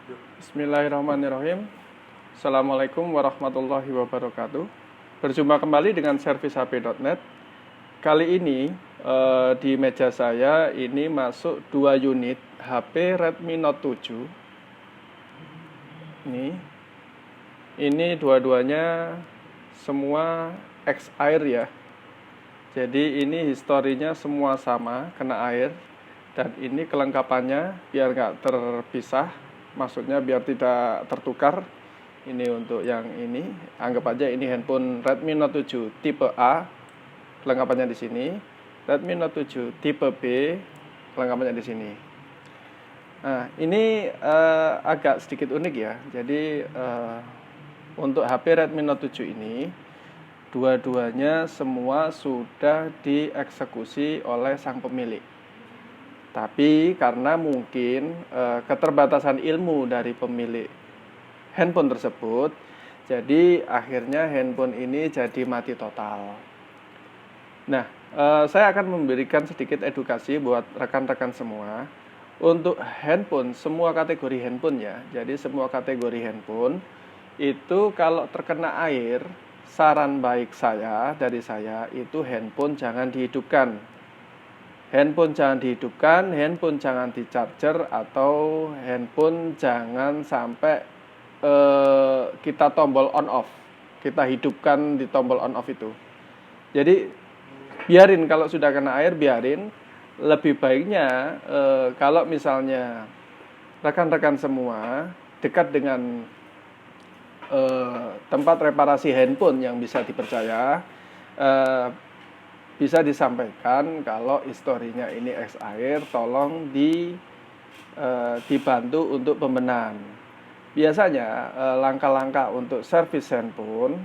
Bismillahirrahmanirrahim. Assalamualaikum warahmatullahi wabarakatuh. Berjumpa kembali dengan servicehp.net. Kali ini di meja saya ini masuk 2 unit HP Redmi Note 7. Ini dua-duanya semua X-Air ya. Jadi ini historinya semua sama, kena air. Dan ini kelengkapannya biar nggak terpisah, maksudnya biar tidak tertukar. Ini untuk yang ini, anggap aja ini handphone Redmi Note 7 tipe A, kelengkapannya di sini. Redmi Note 7 tipe B, kelengkapannya di sini. Nah, ini agak sedikit unik ya. Jadi untuk HP Redmi Note 7 ini, dua-duanya semua sudah dieksekusi oleh sang pemilik. Tapi karena mungkin keterbatasan ilmu dari pemilik handphone tersebut, jadi akhirnya handphone ini jadi mati total. Nah, saya akan memberikan sedikit edukasi buat rekan-rekan semua. Untuk handphone, semua kategori handphone ya. Jadi semua kategori handphone itu kalau terkena air, saran baik dari saya itu handphone jangan dihidupkan. Handphone jangan dihidupkan, handphone jangan di-charger, atau handphone jangan sampai kita tombol on off. Kita hidupkan di tombol on off itu. Jadi biarin, kalau sudah kena air biarin. Lebih baiknya kalau misalnya rekan-rekan semua dekat dengan tempat reparasi handphone yang bisa dipercaya, bisa disampaikan kalau historinya ini X-Air, tolong dibantu untuk pembenahan. Biasanya langkah-langkah untuk servis handphone,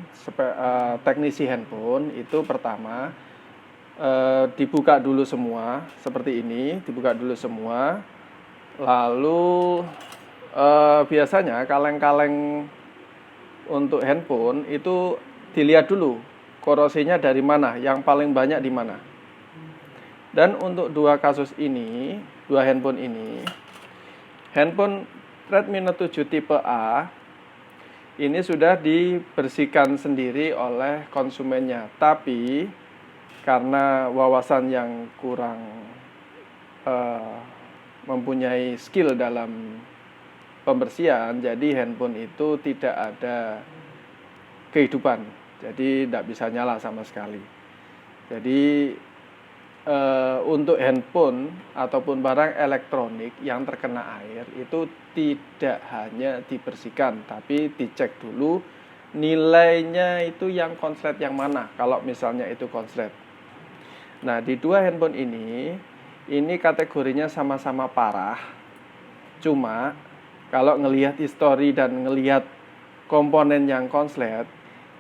teknisi handphone itu pertama dibuka dulu semua seperti ini, dibuka dulu semua. Lalu biasanya kaleng-kaleng untuk handphone itu dilihat dulu korosinya dari mana, yang paling banyak di mana. Dan untuk dua kasus ini, dua handphone ini, handphone Redmi Note 7 tipe A ini sudah dibersihkan sendiri oleh konsumennya. Tapi karena wawasan yang kurang mempunyai skill dalam pembersihan, jadi handphone itu tidak ada kehidupan. Jadi tidak bisa nyala sama sekali. Jadi untuk handphone ataupun barang elektronik yang terkena air itu tidak hanya dibersihkan, tapi dicek dulu nilainya itu yang konslet yang mana, kalau misalnya itu konslet. Nah, di dua handphone ini kategorinya sama-sama parah. Cuma kalau ngelihat histori dan ngelihat komponen yang konslet,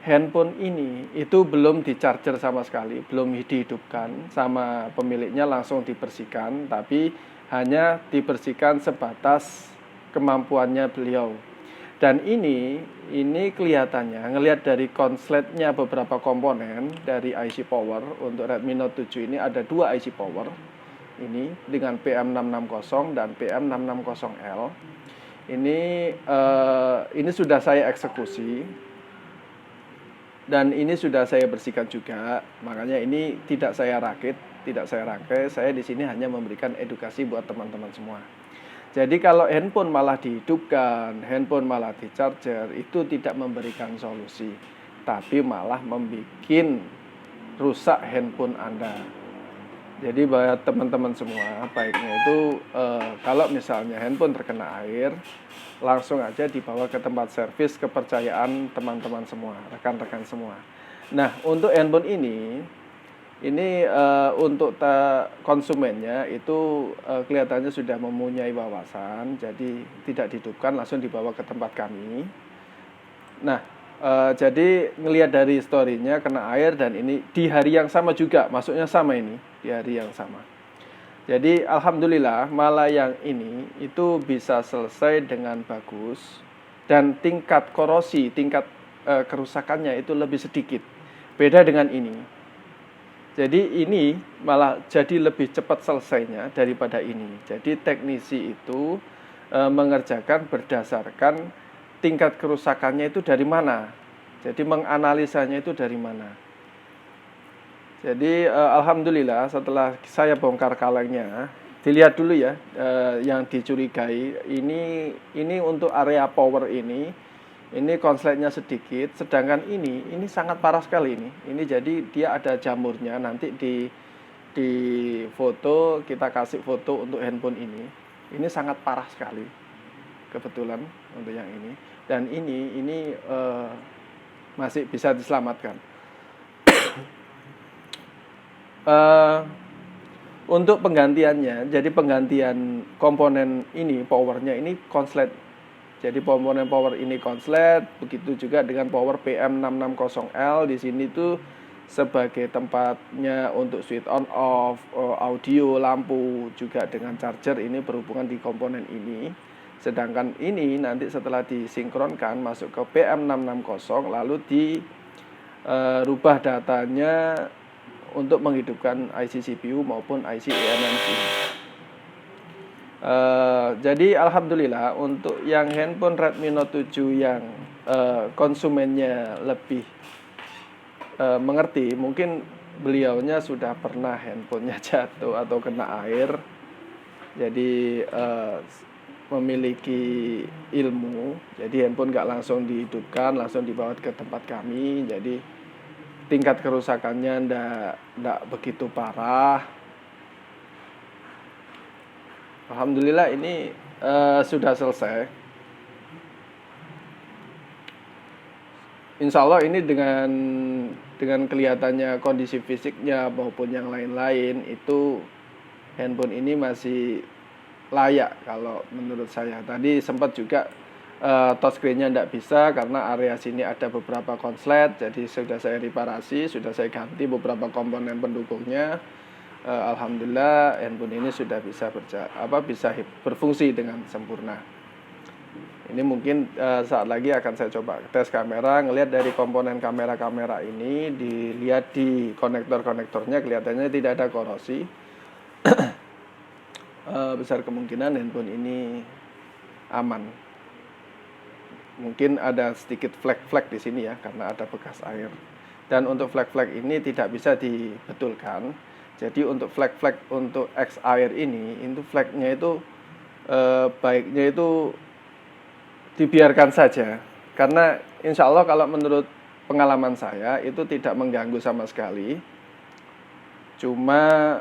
handphone ini itu belum di-charger sama sekali, belum dihidupkan sama pemiliknya, langsung dibersihkan, tapi hanya dibersihkan sebatas kemampuannya beliau. Dan ini kelihatannya, ngelihat dari konsletnya beberapa komponen dari IC power untuk Redmi Note 7 ini ada 2 IC power. Ini dengan PM660 dan PM660L. Ini sudah saya eksekusi. Dan ini sudah saya bersihkan juga, makanya ini tidak saya rakit, tidak saya rangkai. Saya di sini hanya memberikan edukasi buat teman-teman semua. Jadi kalau handphone malah dihidupkan, handphone malah di-charger, itu tidak memberikan solusi, tapi malah membuat rusak handphone Anda. Jadi buat teman-teman semua, baiknya itu kalau misalnya handphone terkena air, langsung aja dibawa ke tempat servis kepercayaan teman-teman semua, rekan-rekan semua. Nah, untuk handphone ini untuk konsumennya itu kelihatannya sudah mempunyai wawasan, jadi tidak dihidupkan, langsung dibawa ke tempat kami. Nah, jadi ngelihat dari historinya kena air, dan ini di hari yang sama juga, maksudnya sama ini, di hari yang sama. Jadi alhamdulillah malah yang ini itu bisa selesai dengan bagus, dan tingkat korosi, tingkat kerusakannya itu lebih sedikit. Beda dengan ini. Jadi ini malah jadi lebih cepat selesainya daripada ini. Jadi teknisi itu mengerjakan berdasarkan tingkat kerusakannya itu dari mana. Jadi menganalisanya itu dari mana. Jadi alhamdulillah setelah saya bongkar kalengnya, dilihat dulu ya yang dicurigai ini untuk area power ini konsletnya sedikit, sedangkan ini sangat parah sekali ini. Ini jadi dia ada jamurnya, nanti di foto kita kasih foto untuk handphone ini. Ini sangat parah sekali, kebetulan untuk yang ini. Dan ini masih bisa diselamatkan. Untuk penggantiannya, jadi penggantian komponen ini, powernya ini konslet. Jadi komponen power ini konslet, begitu juga dengan power PM660L di sini tuh sebagai tempatnya untuk switch on off, audio, lampu, juga dengan charger ini berhubungan di komponen ini. Sedangkan ini nanti setelah disinkronkan masuk ke PM660 lalu dirubah datanya untuk menghidupkan IC CPU maupun IC eMMC. Jadi alhamdulillah untuk yang handphone Redmi Note 7 yang konsumennya lebih mengerti, mungkin beliaunya sudah pernah handphonenya jatuh atau kena air, jadi memiliki ilmu. Jadi handphone nggak langsung dihidupkan, langsung dibawa ke tempat kami. Jadi tingkat kerusakannya nggak begitu parah. Alhamdulillah ini sudah selesai. Insya Allah ini dengan kelihatannya kondisi fisiknya maupun yang lain-lain itu handphone ini masih layak kalau menurut saya. Tadi sempat juga touchscreen-nya tidak bisa karena area sini ada beberapa konslet, jadi sudah saya reparasi, sudah saya ganti beberapa komponen pendukungnya. Alhamdulillah handphone ini sudah bisa berfungsi dengan sempurna. Ini mungkin saat lagi akan saya coba tes kamera, ngelihat dari komponen kamera ini, dilihat di konektor-konektornya kelihatannya tidak ada korosi. Besar kemungkinan handphone ini aman. Mungkin ada sedikit flek-flek di sini ya karena ada bekas air. Dan untuk flek-flek ini tidak bisa dibetulkan. Jadi untuk flek-flek untuk X air ini itu fleknya itu baiknya itu dibiarkan saja. Karena insya Allah kalau menurut pengalaman saya itu tidak mengganggu sama sekali. Cuma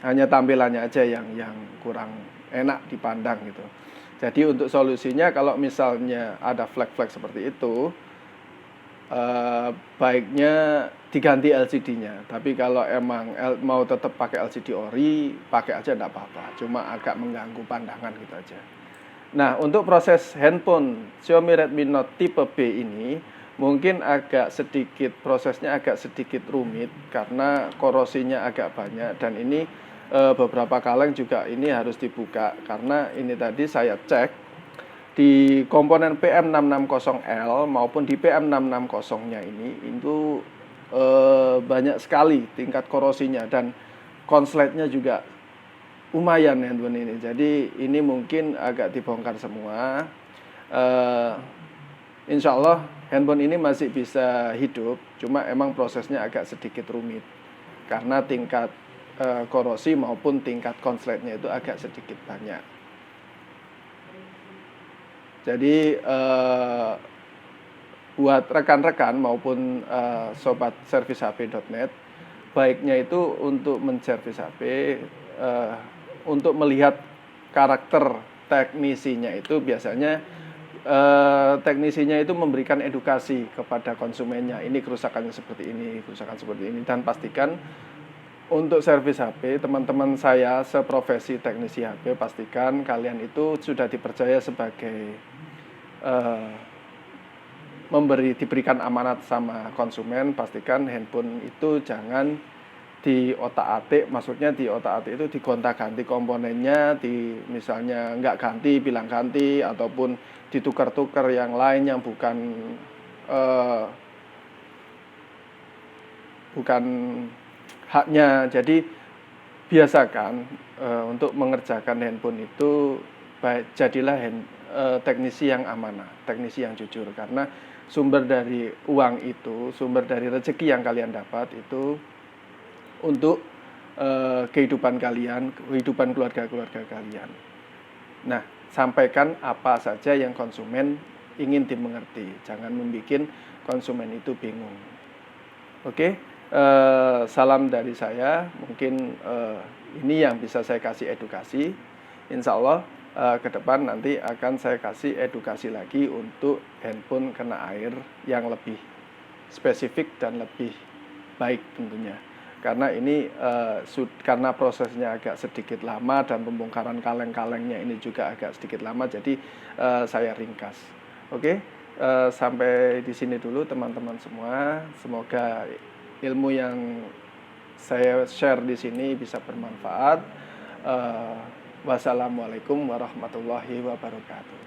hanya tampilannya aja yang kurang enak dipandang gitu. Jadi untuk solusinya kalau misalnya ada flek-flek seperti itu, baiknya diganti LCD-nya. Tapi kalau emang mau tetap pakai LCD ori, pakai aja enggak apa-apa. Cuma agak mengganggu pandangan gitu aja. Nah, untuk proses handphone Xiaomi Redmi Note tipe B ini mungkin prosesnya agak sedikit rumit karena korosinya agak banyak, dan ini beberapa kaleng juga ini harus dibuka karena ini tadi saya cek di komponen PM660L maupun di PM660-nya ini itu banyak sekali tingkat korosinya dan konsletnya juga lumayan handphone ini. Jadi ini mungkin agak dibongkar semua. Insya Allah handphone ini masih bisa hidup, cuma emang prosesnya agak sedikit rumit karena tingkat korosi maupun tingkat konsletnya itu agak sedikit banyak. Jadi buat rekan-rekan maupun sobat servishp.net, baiknya itu untuk menservis HP, untuk melihat karakter teknisinya itu biasanya teknisinya itu memberikan edukasi kepada konsumennya. Ini kerusakannya seperti ini, kerusakan seperti ini, dan pastikan untuk servis HP, teman-teman saya seprofesi teknisi HP, pastikan kalian itu sudah dipercaya sebagai diberikan amanat sama konsumen. Pastikan handphone itu jangan diotak-atik, maksudnya diotak-atik itu digonta-ganti komponennya, misalnya nggak ganti, bilang ganti, ataupun ditukar-tukar yang lain yang bukan haknya. Jadi biasakan untuk mengerjakan handphone itu jadilah teknisi yang amanah, teknisi yang jujur, karena sumber dari uang itu, sumber dari rezeki yang kalian dapat itu untuk kehidupan kalian, kehidupan keluarga-keluarga kalian. Nah, sampaikan apa saja yang konsumen ingin dimengerti, jangan membuat konsumen itu bingung. Oke, salam dari saya. Mungkin ini yang bisa saya kasih edukasi. Insya Allah ke depan nanti akan saya kasih edukasi lagi untuk handphone kena air yang lebih spesifik dan lebih baik tentunya. Karena ini karena prosesnya agak sedikit lama dan pembongkaran kaleng-kalengnya ini juga agak sedikit lama, jadi saya ringkas. Oke, sampai di sini dulu teman-teman semua. Semoga ilmu yang saya share di sini bisa bermanfaat. Wassalamualaikum warahmatullahi wabarakatuh.